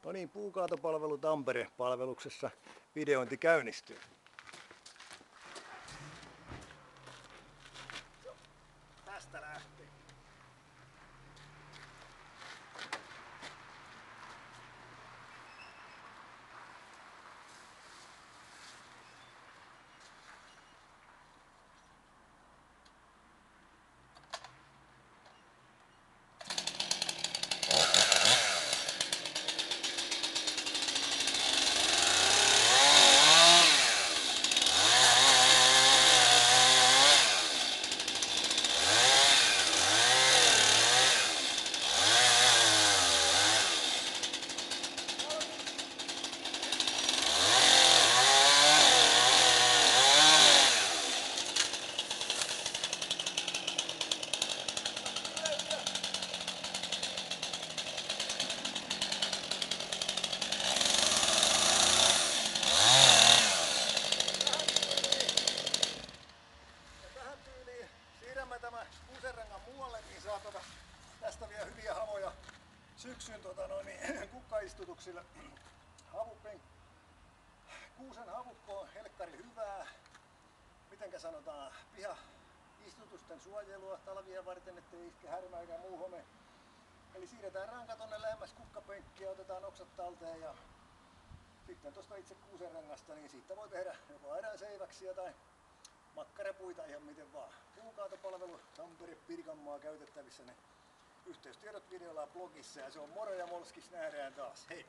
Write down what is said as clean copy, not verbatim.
No niin, puukaatopalvelu Tampere palveluksessa videointi käynnistyy. Tästä lähtee. Siirrämme tämä kuusenrangan muualle, niin saa tästä vielä hyviä hamoja syksyn kukkaistutuksille. Kuusen havukko on helkkari hyvää, mitenkä sanotaan, pihaistutusten suojelua talvia varten, ettei iske härmä eikä muu home. Eli siirretään ranka tonne lähemmäs kukkapenkkiä, otetaan oksat talteen ja sitten tuosta itse kuusenrangasta, niin siitä voi tehdä joko eräseiväksiä tai makkarapuita ihan miten vaan. Puukaatopalvelu Tampere Pirkanmaa käytettävissä, ne yhteystiedot videolla blogissa, ja se on moro ja molskis, nähdään taas. Hei!